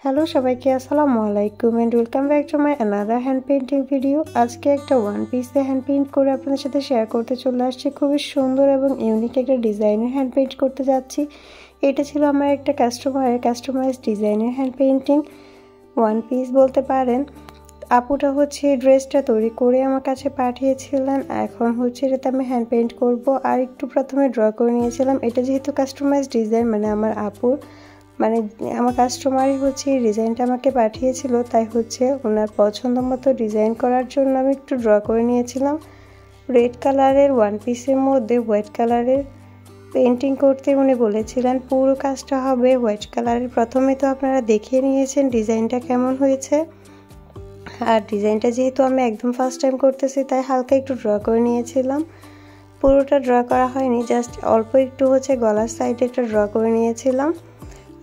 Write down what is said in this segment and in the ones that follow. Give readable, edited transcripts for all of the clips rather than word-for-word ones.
Hello সবাইকে আসসালামু আলাইকুম and welcome back to my another hand painting video. আজকে একটা ওয়ান পিসে হ্যান্ড পেইন্ট করে আপনাদের সাথে শেয়ার করতে চলে আসছি। খুবই সুন্দর এবং ইউনিক একটা ডিজাইনের হ্যান্ড পেইন্ট করতে যাচ্ছি। এটা ছিল আমার একটা কাস্টমাইজ ডিজাইনের হ্যান্ড পেইন্টিং ওয়ান পিস বলতে পারেন। আপুটা হচ্ছে ড্রেসটা তৈরি করে আমার কাছে পাঠিয়েছিলেন। এখন হচ্ছে এটাতে আমি হ্যান্ড পেইন্ট করব। আর একটু প্রথমে ড্র করে নিয়েছিলাম। এটা যেহেতু কাস্টমাইজ ডিজাইন আমার আপুর আমার কাস্টমারই হচ্ছে এই ডিজাইনটা আমাকে পাঠিয়েছিল, তাই হচ্ছে ওনার পছন্দ মতো ডিজাইন করার জন্য আমি একটু ড্র করে নিয়েছিলাম। রেড কালারের ওয়ান পিসের মধ্যে হোয়াইট কালারের পেইন্টিং করতে উনি বলেছিলেন। পুরো কাজটা হবে হোয়াইট কালারের। প্রথমে তো আপনারা দেখিয়ে নিয়েছেন ডিজাইনটা কেমন হয়েছে। আর ডিজাইনটা যেহেতু আমি একদম ফার্স্ট টাইম করতেছি, তাই হালকা একটু ড্র করে নিয়েছিলাম। পুরোটা ড্র করা হয়নি, জাস্ট অল্প একটু হচ্ছে গলার সাইডে একটা ড্র করে নিয়েছিলাম।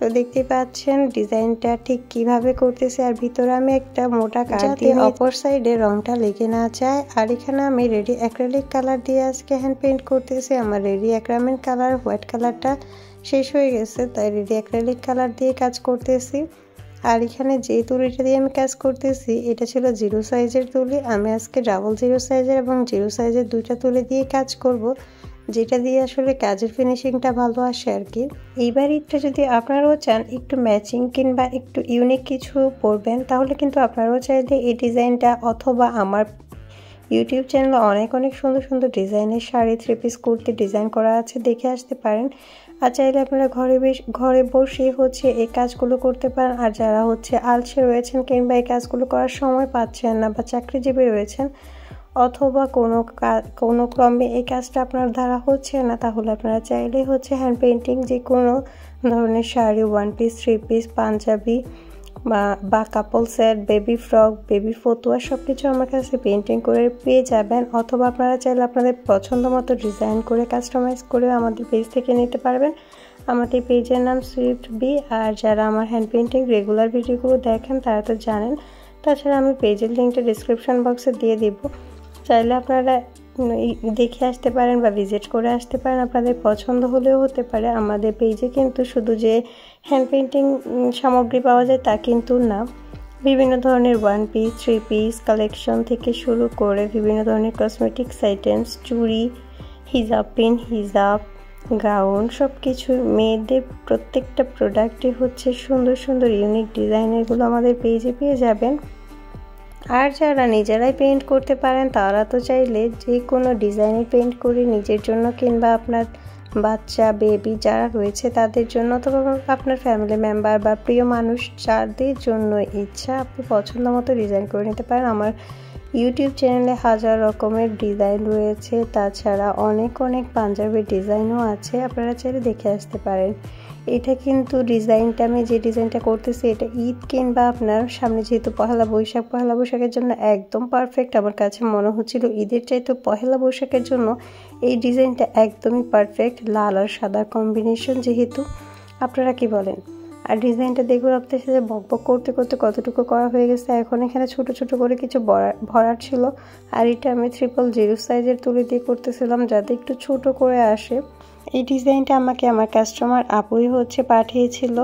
তো দেখতে পাচ্ছেন ডিজাইনটা ঠিক কিভাবে করতেছে। আর ভিতরে আমি একটা মোটা কাঠ দিয়ে অপর সাইডে রংটা লেগে না যায়। আর এখানে আমি রেডি অ্যাক্রিলিক কালার দিয়ে আজকে হ্যান্ড পেইন্ট করতেছি। আমার রেডি অ্যাক্রিলিক কালার হোয়াইট কালারটা শেষ হয়ে গেছে, তাই রেডি অ্যাক্রিলিক কালার দিয়ে কাজ করতেছি। আর এখানে যে তুলিটা দিয়ে আমি কাজ করতেছি এটা ছিল 0 সাইজের তুলি। আমি আজকে ডাবল 0 সাইজের এবং 0 সাইজের দুইটা তুলি দিয়ে কাজ করব, যেটা দিয়ে আসলে কাজের ফিনিশিংটা ভালো আসে আর কি। এইবার এটা যদি আপনারাও চান একটু ম্যাচিং কিংবা একটু ইউনিক কিছু পরবেন, তাহলে কিন্তু আপনারাও চাইলে এই ডিজাইনটা অথবা আমার ইউটিউব চ্যানেলে অনেক সুন্দর সুন্দর ডিজাইনের sari, three piece, kurti design করা আছে, দেখে আসতে পারেন। আর চাইলে আপনারা ঘরে বসে হচ্ছে এই কাজগুলো করতে পারেন। আর যারা হচ্ছে আলসে রয়েছেন কিংবা এই কাজগুলো করার সময় পাচ্ছেন না বা চাকরিজীবী রয়েছেন অথবা কোনো ক্রমে এই কাজটা আপনার দ্বারা হচ্ছে না, তাহলে আপনারা চাইলেই হচ্ছে হ্যান্ড পেইন্টিং যে কোনো ধরনের sari, one piece, three piece, panjabi বা couple set, baby frock, baby ফতুয়া সব কিছু আমার কাছে পেইন্টিং করে পেয়ে যাবেন। অথবা আপনারা চাইলে আপনাদের পছন্দ মতো ডিজাইন করে কাস্টমাইজ করে আমাদের পেজ থেকে নিতে পারবেন। আমাদের পেজের নাম সুইফট বি। আর যারা আমার হ্যান্ড পেইন্টিং রেগুলার ভিডিওগুলো দেখেন তারা তো জানেন। তাছাড়া আমি পেজের লিঙ্কটা ডিসক্রিপশন বক্সে দিয়ে দিব, চাইলে আপনারা দেখে আসতে পারেন বা ভিজিট করে আসতে পারেন। আপনাদের পছন্দ হলেও হতে পারে। আমাদের পেজে কিন্তু শুধু যে হ্যান্ড পেইন্টিং সামগ্রী পাওয়া যায় তা কিন্তু না, বিভিন্ন ধরনের one piece, three piece collection থেকে শুরু করে বিভিন্ন ধরনের কসমেটিক্স আইটেমস, চুড়ি, হিজাব পিন, হিজাব, গাউন সব কিছু মেয়েদের প্রত্যেকটা প্রোডাক্টই হচ্ছে সুন্দর সুন্দর ইউনিক ডিজাইনেরগুলো আমাদের পেজে পেয়ে যাবেন। আর যারা নিজেরাই পেইন্ট করতে পারেন তারা তো চাইলে যে কোনো ডিজাইনের পেইন্ট করে নিজের জন্য কিংবা আপনার বাচ্চা, বেবি যারা রয়েছে তাদের জন্য অথবা আপনার ফ্যামিলি মেম্বার বা প্রিয় মানুষ যাদের জন্য ইচ্ছা আপনি পছন্দ মতো ডিজাইন করে নিতে পারেন। আমার ইউটিউব চ্যানেলে হাজার রকমের ডিজাইন রয়েছে, তাছাড়া অনেক পাঞ্জাবির ডিজাইনও আছে, আপনারা চাইলে দেখে আসতে পারেন। এটা কিন্তু ডিজাইনটা আমি যে ডিজাইনটা করতেছি এটা ঈদ কিংবা আপনার সামনে যেহেতু পহেলা বৈশাখের জন্য একদম পারফেক্ট। আমার কাছে মনে হচ্ছিল ঈদের চাইতে পহেলা বৈশাখের জন্য এই ডিজাইনটা একদমই পারফেক্ট, লাল আর সাদা কম্বিনেশন যেহেতু। আপনারা কি বলেন? আর ডিজাইনটা দেখুন আপনাদের সাথে বকবক করতে করতে কতটুকু করা হয়ে গেছে। এখন এখানে ছোট করে কিছু ভরার ছিল। আর এটা আমি 000 সাইজের তুলি দিয়ে করতেছিলাম যাতে একটু ছোট করে আসে। এই ডিজাইনটা আমাকে আমার কাস্টমার আপুই হচ্ছে পাঠিয়েছিল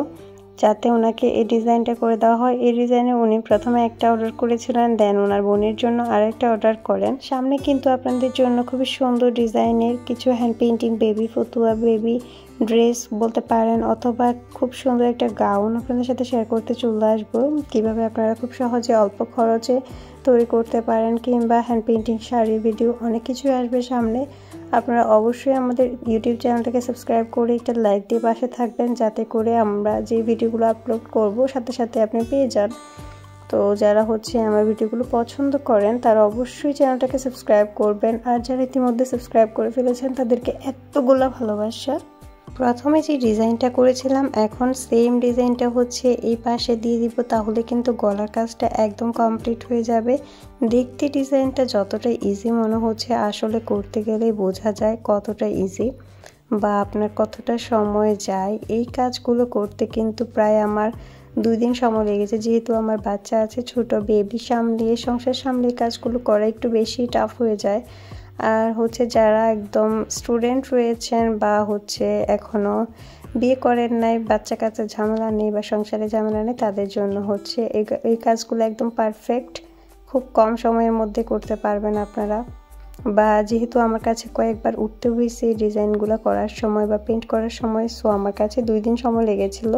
যাতে ওনাকে এই ডিজাইনটা করে দেওয়া হয়। এই ডিজাইনে উনি প্রথমে একটা অর্ডার করেছিলেন, দেন ওনার বোনের জন্য আরেকটা অর্ডার করেন। সামনে কিন্তু আপনাদের জন্য খুবই সুন্দর ডিজাইনের কিছু হ্যান্ড পেইন্টিং, বেবি ফতুয়া, বেবি ড্রেস বলতে পারেন অথবা খুব সুন্দর একটা গাউন আপনাদের সাথে শেয়ার করতে চলে আসবো, কিভাবে আপনারা খুব সহজে অল্প খরচে তৈরি করতে পারেন কিংবা হ্যান্ড পেইন্টিং, শাড়ি, ভিডিও অনেক কিছুই আসবে সামনে। আপনারা অবশ্যই আমাদের ইউটিউব চ্যানেলটাকে সাবস্ক্রাইব করে একটা লাইক দিয়ে পাশে থাকবেন, যাতে করে আমরা যে ভিডিওগুলো আপলোড করব সাথে সাথে আপনি পেয়ে যান। তো যারা হচ্ছে আমার ভিডিওগুলো পছন্দ করেন তারা অবশ্যই চ্যানেলটাকে সাবস্ক্রাইব করবেন। আর যারা ইতিমধ্যে সাবস্ক্রাইব করে ফেলেছেন তাদেরকে এতগুলো ভালোবাসা। প্রথমে যে ডিজাইনটা করেছিলাম এখন সেম ডিজাইনটা হচ্ছে এই পাশে দিয়ে দিব, তাহলে কিন্তু গলার কাজটা একদম কমপ্লিট হয়ে যাবে। দেখতে ডিজাইনটা যতটা ইজি মনে হচ্ছে আসলে করতে গেলেই বোঝা যায় কতটা ইজি বা আপনার কতটা সময় যায়। এই কাজগুলো করতে কিন্তু প্রায় আমার 2 দিন সময় লেগেছে, যেহেতু আমার বাচ্চা আছে ছোট, বেবি সামলিয়ে সংসার সামলিয়ে কাজগুলো করা একটু বেশি টাফ হয়ে যায়। আর হচ্ছে যারা একদম স্টুডেন্ট রয়েছেন বা হচ্ছে এখনও বিয়ে করেন নাই, বাচ্চা কাচ্চার ঝামেলা নেই বা সংসারে ঝামেলা নেই, তাদের জন্য হচ্ছে এই কাজগুলো একদম পারফেক্ট। খুব কম সময়ের মধ্যে করতে পারবেন আপনারা। বা যেহেতু আমার কাছে কয়েকবার উঠতে হয়েছে এই ডিজাইনগুলো করার সময় বা পেন্ট করার সময়, সো আমার কাছে 2 দিন সময় লেগেছিল।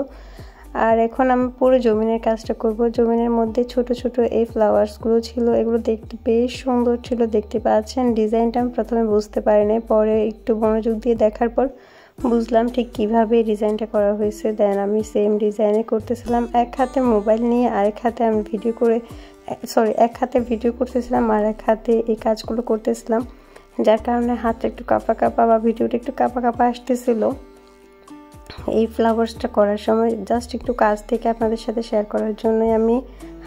আর এখন আমি পুরো জমিনের কাজটা করব। জমিনের মধ্যে ছোট ছোট এই ফ্লাওয়ার্সগুলো ছিল, এগুলো দেখতে বেশ সুন্দর ছিল, দেখতে পাচ্ছেন। ডিজাইনটা আমি প্রথমে বুঝতে পারিনি, পরে একটু মনোযোগ দিয়ে দেখার পর বুঝলাম ঠিক কিভাবে ডিজাইনটা করা হয়েছে। দেন আমি সেম ডিজাইনে করতেছিলাম, এক হাতে মোবাইল নিয়ে আরেক হাতে আমি এক হাতে ভিডিও করতেছিলাম আর এক হাতে এই কাজগুলো করতেছিলাম, যার কারণে হাতটা একটু কাঁপা কাঁপা বা ভিডিওটা একটু কাঁপা কাঁপা আসতেছিল। এই ফ্লাওয়ার্সটা করার সময় জাস্ট একটু কাজ থেকে আপনাদের সাথে শেয়ার করার জন্যই আমি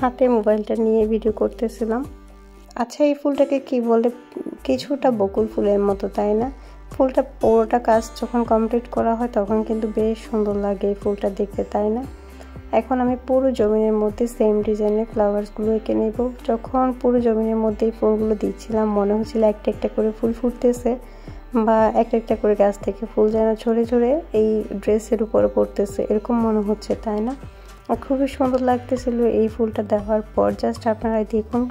হাতে মোবাইলটা নিয়ে ভিডিও করতেছিলাম। আচ্ছা, এই ফুলটাকে কি বলে? কিছুটা বকুল ফুলের মতো, তাই না? ফুলটা পুরোটা কাজ যখন কমপ্লিট করা হয় তখন কিন্তু বেশ সুন্দর লাগে এই ফুলটা দেখতে, তাই না? এখন আমি পুরো জমিনের মধ্যে সেম ডিজাইনের ফ্লাওয়ার্সগুলো এঁকে নেব। যখন পুরো জমিনের মধ্যে এই ফুলগুলো দিচ্ছিলাম মনে হচ্ছিল একটা একটা করে ফুল ফুটতেছে বা একটা একটা করে গাছ থেকে ফুল যেন ঝরে ঝরে এই ড্রেসের উপরে পড়তেছে, এরকম মনে হচ্ছে, তাই না? আর খুবই সুন্দর লাগতেছিল এই ফুলটা দেওয়ার পর। জাস্ট আপনারা দেখুন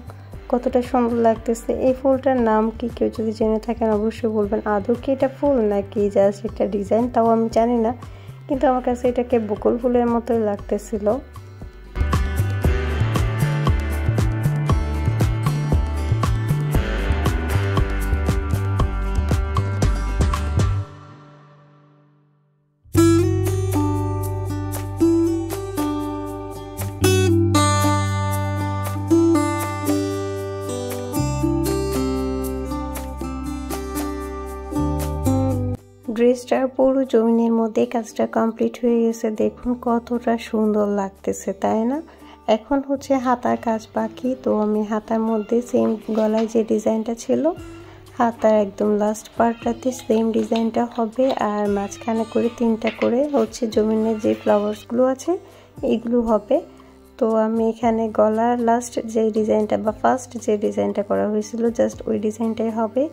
কতটা সুন্দর লাগতেছে। এই ফুলটার নাম কি কেউ যদি জেনে থাকেন অবশ্যই বলবেন। আদৌ কি এটা ফুল নাকি জাস্ট একটা ডিজাইন তাও আমি জানি না, কিন্তু আমার কাছে এটাকে বকুল ফুলের মতোই লাগতেছিল। ড্রেসটার পুরো জমিনের মধ্যে কাজটা কমপ্লিট হয়ে গেছে, দেখুন কতটা সুন্দর লাগতেছে, তাই না? এখন হচ্ছে হাতার কাজ বাকি। তো আমি হাতার মধ্যে সেম গলায় যে ডিজাইনটা ছিল হাতার একদম লাস্ট পার্টটাতে সেম ডিজাইনটা হবে, আর মাঝখানে করে 3টা করে হচ্ছে জমিনের যে ফ্লাওয়ার্সগুলো আছে এইগুলো হবে। তো আমি এখানে গলার লাস্ট যে ডিজাইনটা বা ফার্স্ট যে ডিজাইনটা করা হয়েছিল জাস্ট ওই ডিজাইনটাই হবে।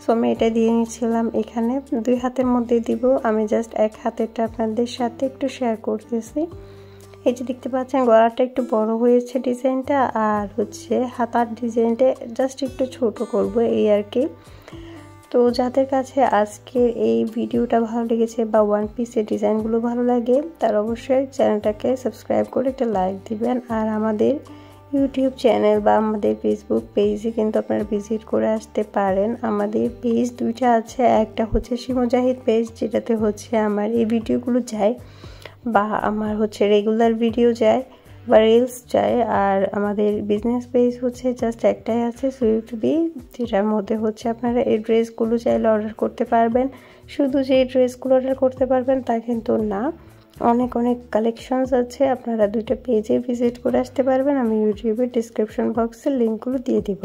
সো আমি এটা দিয়ে নিচ্ছিলাম, এখানে 2 হাতের মধ্যে দিব। আমি জাস্ট এক হাতেরটা আপনাদের সাথে একটু শেয়ার করতেছি। এই যে দেখতে পাচ্ছেন গলাটা একটু বড় হয়েছে ডিজাইনটা, আর হচ্ছে হাতার ডিজাইনটা জাস্ট একটু ছোট করব এই আর কি। তো যাদের কাছে আজকের এই ভিডিওটা ভালো লেগেছে বা ওয়ান পিসের ডিজাইনগুলো ভালো লাগে তারা অবশ্যই চ্যানেলটাকে সাবস্ক্রাইব করে একটা লাইক দিবেন। আর আমাদের ইউটিউব চ্যানেল বা আমাদের ফেসবুক পেজে কিন্তু আপনারা ভিজিট করে আসতে পারেন। আমাদের পেজ 2টা আছে, একটা হচ্ছে শিমু জাহিদ পেজ, যেটাতে হচ্ছে আমার এই ভিডিওগুলো যায় বা আমার হচ্ছে রেগুলার ভিডিও যায় বা রিলস যায়। আর আমাদের বিজনেস পেজ হচ্ছে জাস্ট একটাই আছে, সুইফট বি, যেটার মধ্যে হচ্ছে আপনারা এই ড্রেসগুলো চাইলে অর্ডার করতে পারবেন। শুধু যে ড্রেসগুলো অর্ডার করতে পারবেন তা কিন্তু না, অনেক অনেক কালেকশনস আছে, আপনারা 2টা পেজে ভিজিট করে আসতে পারবেন। আমি ইউটিউবের ডিসক্রিপশন বক্সে লিঙ্কগুলো দিয়ে দিব।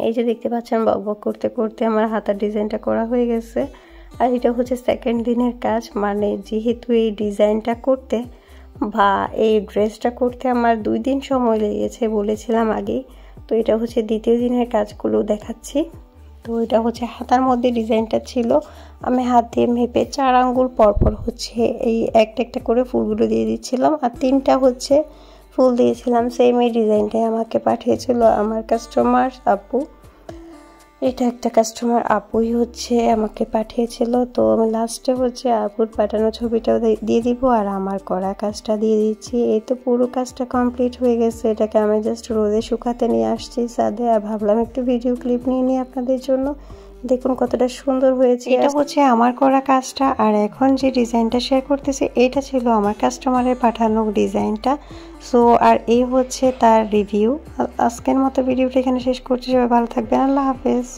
এই যে দেখতে পাচ্ছেন বক বক করতে করতে আমার হাতার ডিজাইনটা করা হয়ে গেছে। আর এটা হচ্ছে সেকেন্ড দিনের কাজ, মানে যেহেতু এই ডিজাইনটা করতে বা এই ড্রেসটা করতে আমার 2 দিন সময় লেগেছে বলেছিলাম আগেই। তো এটা হচ্ছে দ্বিতীয় দিনের কাজগুলো দেখাচ্ছি। তো এটা হচ্ছে হাতার মধ্যে ডিজাইনটা ছিল, আমি হাত দিয়ে মেপে 4 আঙ্গুল পরপর হচ্ছে এই একটা একটা করে ফুলগুলো দিয়ে দিচ্ছিলাম, আর 3টা হচ্ছে ফুল দিয়েছিলাম। সেম এই ডিজাইনটাই আমাকে পাঠিয়েছিল আমার কাস্টমার আপু। এটা একটা কাস্টমার আপুই হচ্ছে আমাকে পাঠিয়েছিল। তো আমি লাস্টে হচ্ছে আপুর পাঠানো ছবিটাও দিয়ে দিব আর আমার করা কাজটা দিয়ে দিচ্ছি। এই তো পুরো কাজটা কমপ্লিট হয়ে গেছে। এটাকে আমি জাস্ট রোদে শুকাতে নিয়ে আসছি ছাদে, আর ভাবলাম একটু ভিডিও ক্লিপ নিয়ে নিই আপনাদের জন্য। দেখুন কতটা সুন্দর হয়েছে। এটা হচ্ছে আমার করা কাজটা, আর এখন যে ডিজাইনটা শেয়ার করতেছি এটা ছিল আমার কাস্টমারের পাঠানো ডিজাইনটা। সো আর এই হচ্ছে তার রিভিউ। আজকের মতো ভিডিওটা এখানে শেষ করছি। সবাই ভালো থাকবেন, আল্লাহ হাফেজ।